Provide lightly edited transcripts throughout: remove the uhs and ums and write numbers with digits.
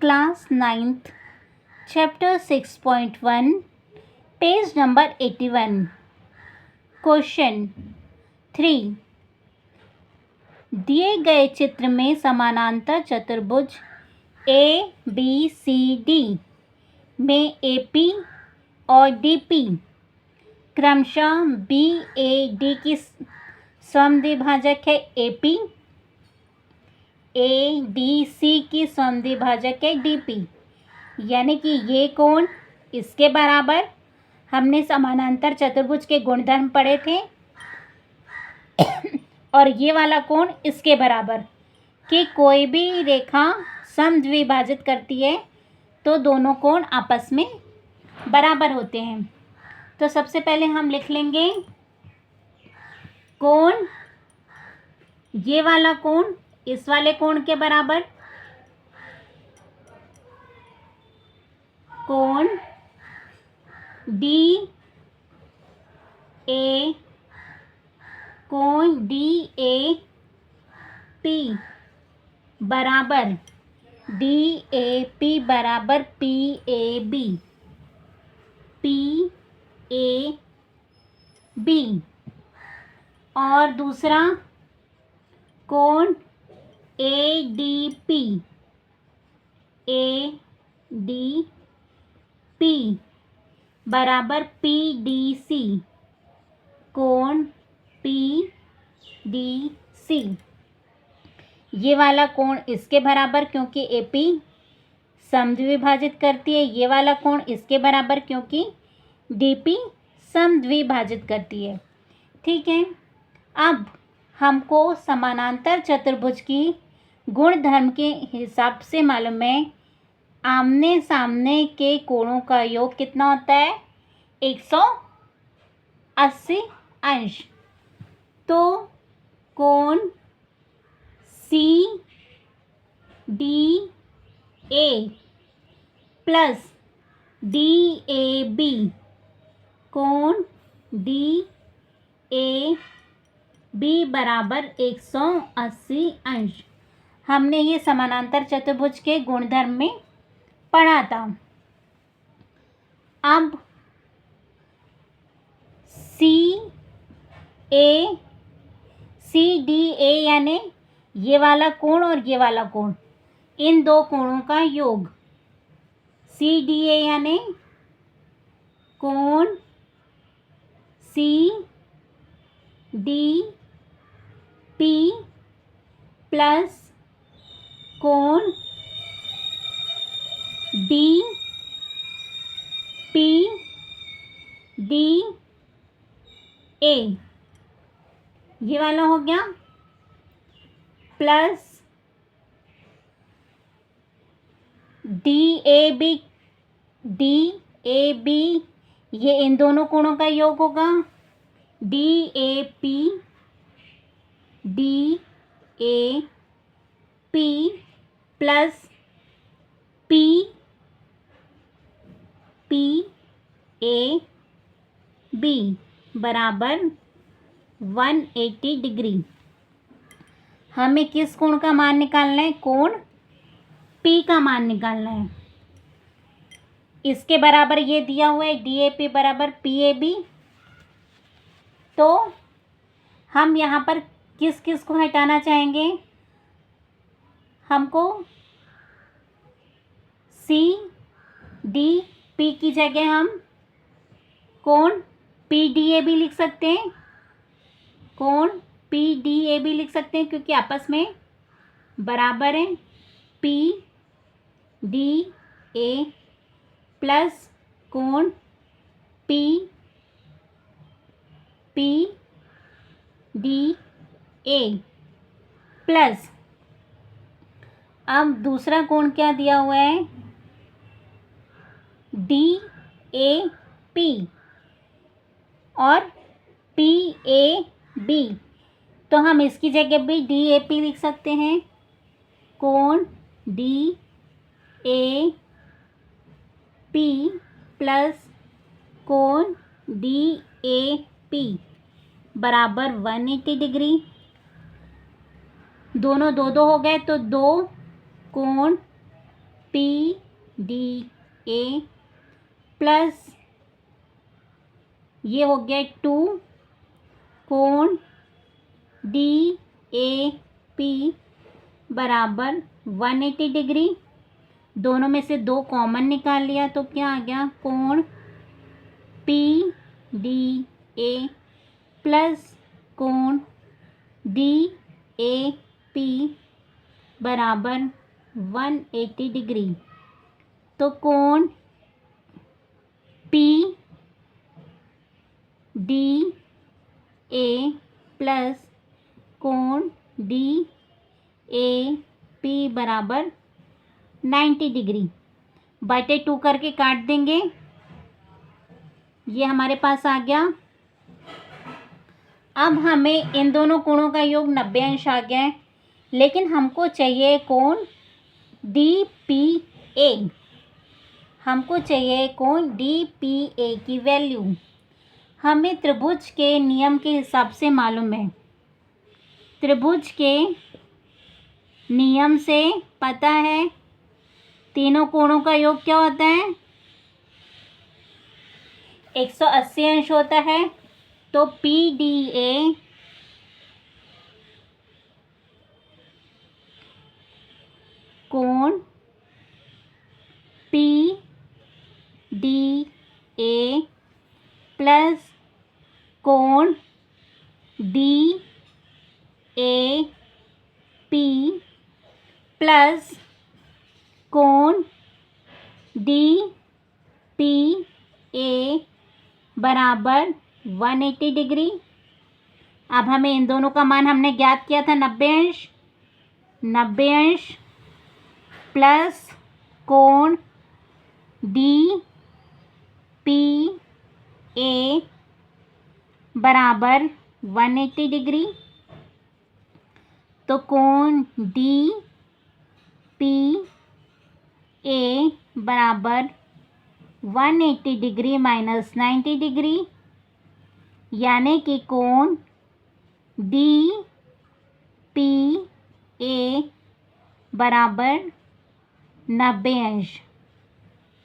Class 9th, Chapter 6.1, Page number 81. Question 3. दिए गए चित्र में समानांतर चतुर्भुज ABCD में AP और DP क्रमशः BAD की समद्विभाजक है AP, ADC की समद्विभाजक है DP, यानी कि ये कोण इसके बराबर, हमने समानांतर चतुर्भुज के गुणधर्म पढ़े थे, और ये वाला कोण इसके बराबर कि कोई भी रेखा समद्विभाजित करती है तो दोनों कोण आपस में बराबर होते हैं। तो सबसे पहले हम लिख लेंगे कोण, ये वाला कोण इस वाले कोण के बराबर, कोण DA, कोण DAP बराबर DAP बराबर PAB, PAB। और दूसरा कोण ADP, ADP बराबर PDC, कोण PDC। ये वाला कोण इसके बराबर क्योंकि AP समद्विभाजित करती है, ये वाला कोण इसके बराबर क्योंकि DP समद्विभाजित करती है। ठीक है, अब हमको समानांतर चतुर्भुज की गुणधर्म के हिसाब से मालूम है आमने सामने के कोणों का योग कितना होता है, 180 अंश। तो कोण CDA प्लस DAB, कोण DAB बराबर 180 अंश। हमने ये समानांतर चतुर्भुज के गुणधर्म में पढ़ा था। अब CDA यानी ये वाला कोण और ये वाला कोण, इन दो कोणों का योग। CDA यानी कोण CDP प्लस कोण DPDA, ये वाला हो गया, प्लस DAB ये इन दोनों कोणों का योग होगा, DAP प्लस PAB बराबर 180 डिग्री। हमें किस कोण का मान निकालना है, कोण P का मान निकालना है। इसके बराबर ये दिया हुआ है DAP बराबर PAB। तो हम यहाँ पर किस किस को हटाना चाहेंगे, हमको CDP की जगह हम कोण PDAB लिख सकते हैं, कोण PDAB लिख सकते हैं क्योंकि आपस में बराबर है। PDA प्लस कोण PDA प्लस, अब दूसरा कोण क्या दिया हुआ है, DAP और PAB, तो हम इसकी जगह भी DAP लिख सकते हैं, कोण DAP प्लस कोण DAP बराबर 180 डिग्री। दोनों दो दो हो गए तो दो कोण PDA प्लस ये हो गया 2 कोण DAP बराबर 180 डिग्री। दोनों में से 2 कॉमन निकाल लिया तो क्या आ गया, कोण PDA प्लस कोण DAP बराबर 180 डिग्री। तो कोण PDA प्लस कोण DAP बराबर 90 डिग्री। बटे 2 करके काट देंगे, ये हमारे पास आ गया। अब हमें इन दोनों कोणों का योग 90 अंश आ गया है, लेकिन हमको चाहिए कोण DPA, हमको चाहिए कोण DPA की वैल्यू। हमें त्रिभुज के नियम के हिसाब से मालूम है, त्रिभुज के नियम से पता है तीनों कोणों का योग क्या होता है, 180 अंश होता है। तो PDA कोण PDA प्लस कोण DAP प्लस कोण DPA बराबर 180 डिग्री। अब हमें इन दोनों का मान हमने ज्ञात किया था 90 अंश प्लस कोण DPA बराबर 180 डिग्री। तो कोण DPA बराबर 180 डिग्री माइनस 90 डिग्री, यानी कि कोण DPA बराबर 90 अंश।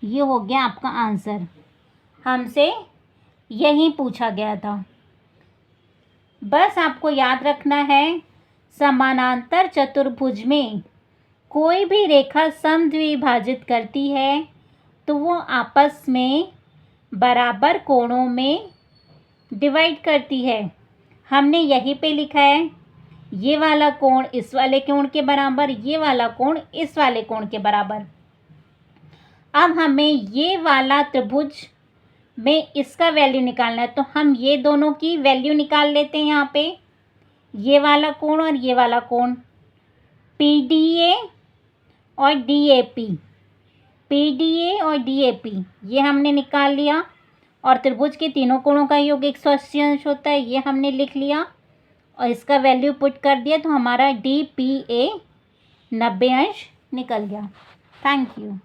ये हो गया आपका आंसर, हमसे यही पूछा गया था। बस आपको याद रखना है, समानांतर चतुर्भुज में कोई भी रेखा समद्विभाजित करती है तो वो आपस में बराबर कोणों में डिवाइड करती है। हमने यहीं पे लिखा है, ये वाला कोण इस वाले कोण के बराबर, ये वाला कोण इस वाले कोण के बराबर। अब हमें ये वाला त्रिभुज में इसका वैल्यू निकालना है, तो हम ये दोनों की वैल्यू निकाल लेते हैं। यहाँ पे ये वाला कोण और ये वाला कोण, PDA और DAP, PDA और DAP ये हमने निकाल लिया। और त्रिभुज के तीनों कोणों का योग 180 अंश होता है, ये हमने लिख लिया और इसका वैल्यू पुट कर दिया, तो हमारा DPA 90 अंश निकल गया। Thank you.